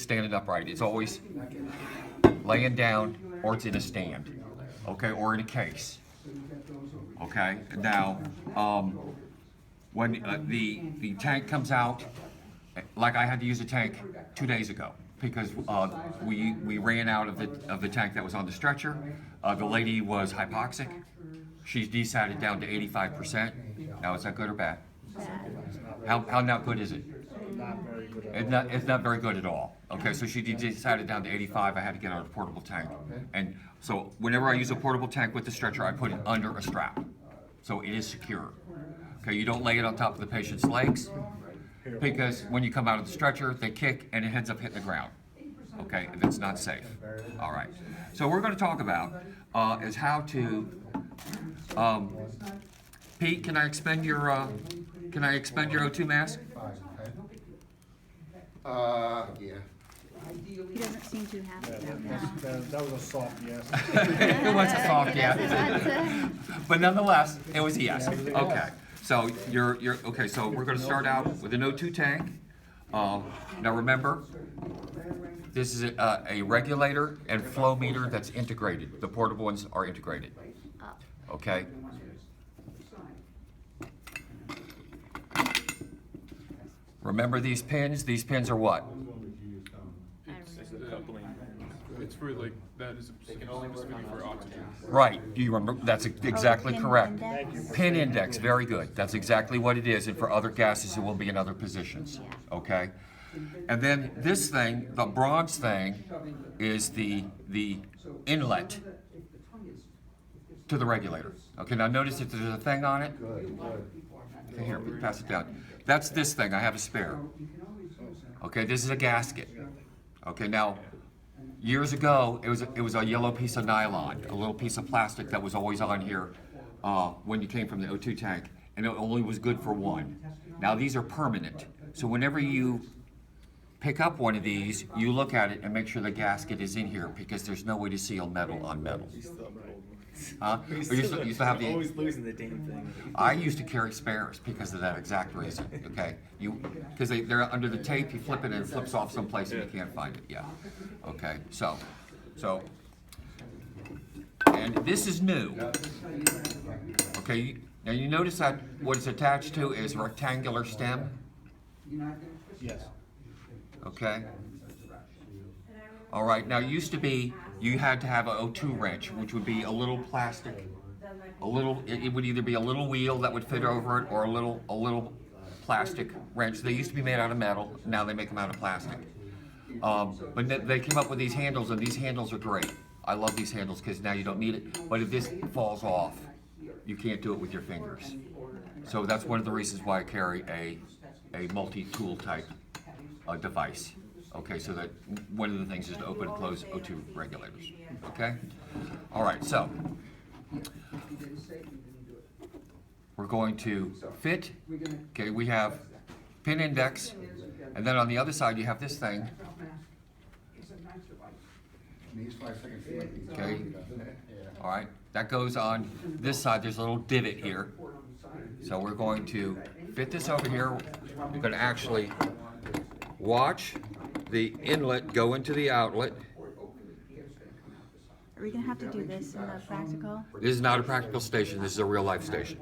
standing upright. It's always laying down or it's in a stand, okay, or in a case. Okay, now, when the tank comes out, like I had to use a tank 2 days ago because we ran out of the tank that was on the stretcher. The lady was hypoxic. She's desatted down to 85%. Now, is that good or bad? How not good is it? Not very good. It's not very good at all. Okay, so she decided down to 85. I had to get out a portable tank. And so whenever I use a portable tank with the stretcher, I put it under a strap. So it is secure. Okay, you don't lay it on top of the patient's legs because when you come out of the stretcher, they kick and it ends up hitting the ground. Okay, and it's not safe. All right. So we're going to talk about is how to. Pete, can I expend your O2 mask? Yeah. He doesn't seem too happy about that. That was a soft yes. It was a soft yes, but nonetheless, it was a yes. Okay, so you're okay. So we're going to start out with an O2 tank. Now remember, this is a regulator and flow meter that's integrated. The portable ones are integrated. Okay. Remember these pins? These pins are what? It's the coupling. It's for like that is specifically for oxygen. Right. Do you remember? That's exactly pin correct. index? Pin index. Very good. That's exactly what it is. And for other gases, it will be in other positions. Okay. And then this thing, the bronze thing, is the inlet to the regulator. Okay. Now notice that there's a thing on it. Okay, here, pass it down. That's this thing. I have a spare. Okay, this is a gasket. Okay, now, years ago, it was a yellow piece of nylon, a little piece of plastic that was always on here when you came from the O2 tank, and it only was good for one. Now, these are permanent. So whenever you pick up one of these, you look at it and make sure the gasket is in here because there's no way to seal metal on metal. Huh? Or you still have the. Always losing the damn thing. I used to carry spares because of that exact reason. Okay, because they're under the tape. You flip it and it flips off someplace and you can't find it. Yeah. Okay. So, and this is new. Okay. Now you notice that what it's attached to is a rectangular stem. Yes. Okay. All right. Now it used to be you had to have an O2 wrench, which would be a little plastic, it would either be a little wheel that would fit over it or a little plastic wrench. They used to be made out of metal. Now they make them out of plastic. But they came up with these handles, and these handles are great. I love these handles because now you don't need it. But if this falls off, you can't do it with your fingers. So that's one of the reasons why I carry a multi-tool type device. Okay, so that one of the things is to open and close O2 regulators. Okay? All right, so we're going to fit. Okay, we have pin index, and then on the other side you have this thing. Okay. All right, that goes on this side. There's a little divot here. So we're going to fit this over here. We're going to actually watch the inlet go into the outlet. Are we gonna have to do this in the practical? This is not a practical station. This is a real life station.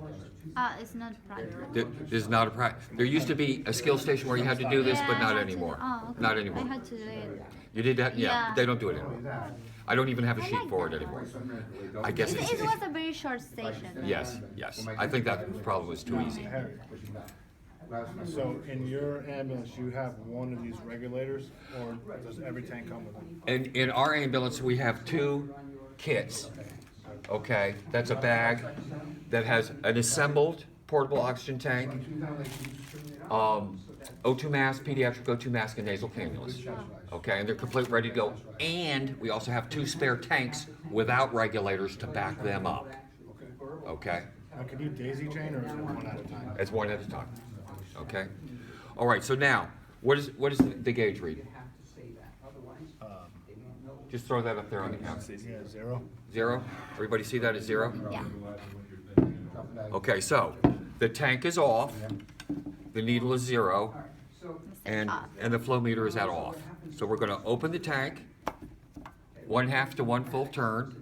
It's not practical. This is not a There used to be a skill station where you had to do this, but I not had to- anymore. Oh, okay. Not anymore. I had to do it. You did that? Yeah. Yeah. They don't do it anymore. I don't even have a sheet for it anymore. I guess It it's. was a very short station. Yes. Yes. I think that probably was too easy. So in your ambulance, you have one of these regulators, or does every tank come with them? In our ambulance, we have two kits. Okay, that's a bag that has an assembled portable oxygen tank, O2 mask, pediatric O2 mask, and nasal cannulas. Okay, and they're completely ready to go. And we also have two spare tanks without regulators to back them up. Okay, Now, can you daisy chain, or is it one at a time? it's one at a time. Okay, all right. So now, what is the gauge read? Just throw that up there on the counter. Yeah, 0. 0. Everybody see that as 0? Yeah. Okay, so the tank is off, the needle is 0, and the flow meter is at off. So we're gonna open the tank, 1/2 to 1 full turn.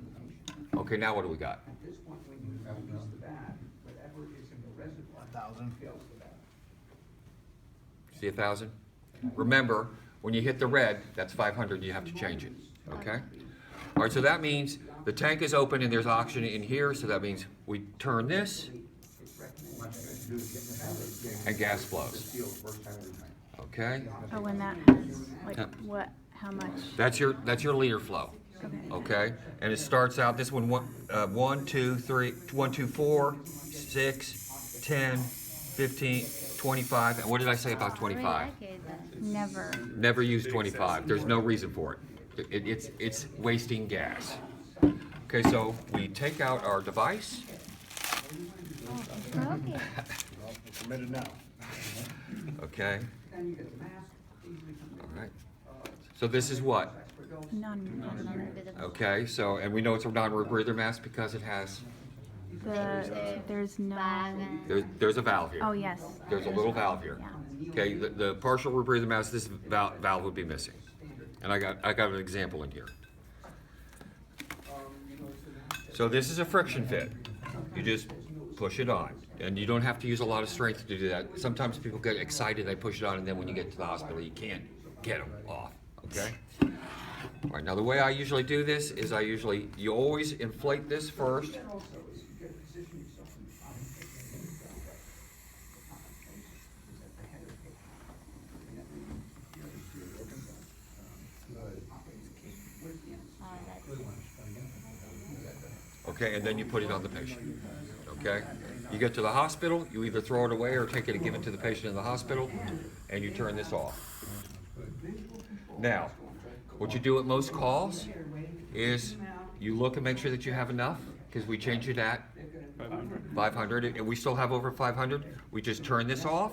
Okay, now what do we got? 1,000. See 1,000? Remember, when you hit the red, that's 500, you have to change it, okay? All right, so that means the tank is open and there's oxygen in here, so that means we turn this and gas flows. Okay? Oh, and that, like, what, how much? That's your liter flow. Okay? And it starts out, this one, 1, 2, 3, 1, 2, 4, 6, 10, 15, 25, and what did I say about 25? Never. Never use 25. There's no reason for it. It's wasting gas. Okay, so we take out our device. Okay. Well, we're committed now. Okay. All right. So this is what? None. Okay, so, and we know it's a non-rebreather mask because it has, There's no, there's a valve here. oh, yes. There's a little valve here. Yeah. Okay, the partial rebreather mask, this valve would be missing. And I got an example in here. So this is a friction fit. You just push it on. And you don't have to use a lot of strength to do that. Sometimes people get excited, they push it on, and then when you get to the hospital, you can't get them off, okay? All right, now the way I usually do this is you always inflate this first. Okay, and then you put it on the patient, okay? You get to the hospital, you either throw it away or take it and give it to the patient in the hospital, and you turn this off. Now, what you do at most calls is you look and make sure that you have enough, because we change it at 500, and we still have over 500. We just turn this off.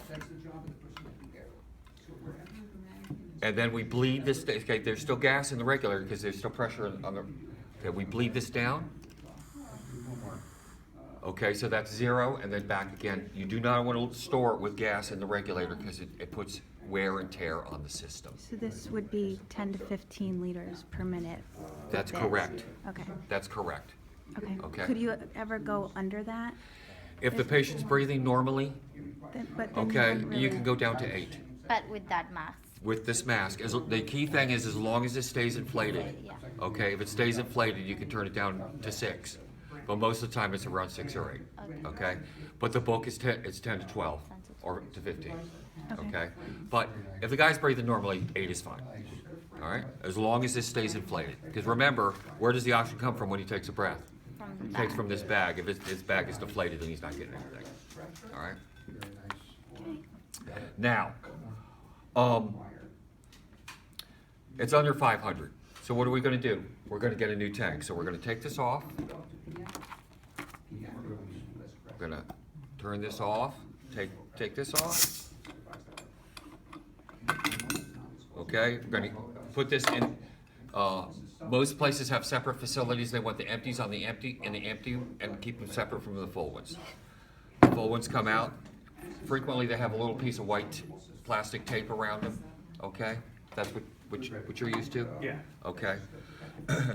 And then we bleed this, okay, there's still gas in the regulator because there's still pressure on the, okay, we bleed this down. Okay, so that's 0, and then back again. You do not want to store it with gas in the regulator because it puts wear and tear on the system. So this would be 10 to 15 liters per minute? That's This. correct. Okay, That's correct. okay. Okay. Could you ever go under that? If the patient's breathing normally, But then okay, wouldn't you really- can go down to 8 But with that mask. with this mask. The key thing is as long as it stays inflated. Yeah. Okay, if it stays inflated, you can turn it down to 6. But most of the time, it's around 6 or 8. Okay? But the book is 10 to 12 or to 15. Okay? But if the guy's breathing normally, 8 is fine. All right? As long as this stays inflated. Because remember, where does the oxygen come from when he takes a breath? From the It takes from this bag. If his bag is deflated, then he's not getting anything. All right? Now, it's under 500. So what are we going to do? We're going to get a new tank. So we're going to take this off. We're going to turn this off. Take this off. Okay, we're going to put this in. Most places have separate facilities. They want the empties on the empty and keep them separate from the full ones. The full ones come out. Frequently, they have a little piece of white plastic tape around them. Okay, that's what you're used to. Yeah. Okay.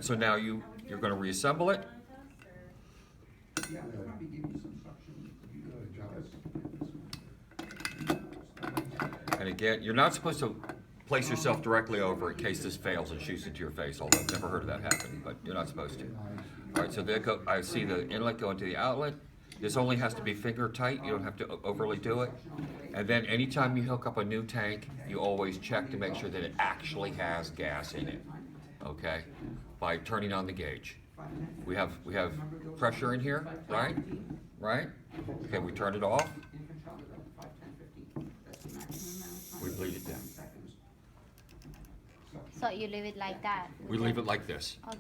So now you're going to reassemble it. And again, you're not supposed to place yourself directly over in case this fails and shoots into your face, although I've never heard of that happening, but you're not supposed to. All right, so I see the inlet go into the outlet. This only has to be finger tight. You don't have to overly do it. And then anytime you hook up a new tank, you always check to make sure that it actually has gas in it, okay? By turning on the gauge. We have pressure in here, right? Right? Okay, we turn it off. We bleed it down. So you leave it like that. We leave it like this. Okay.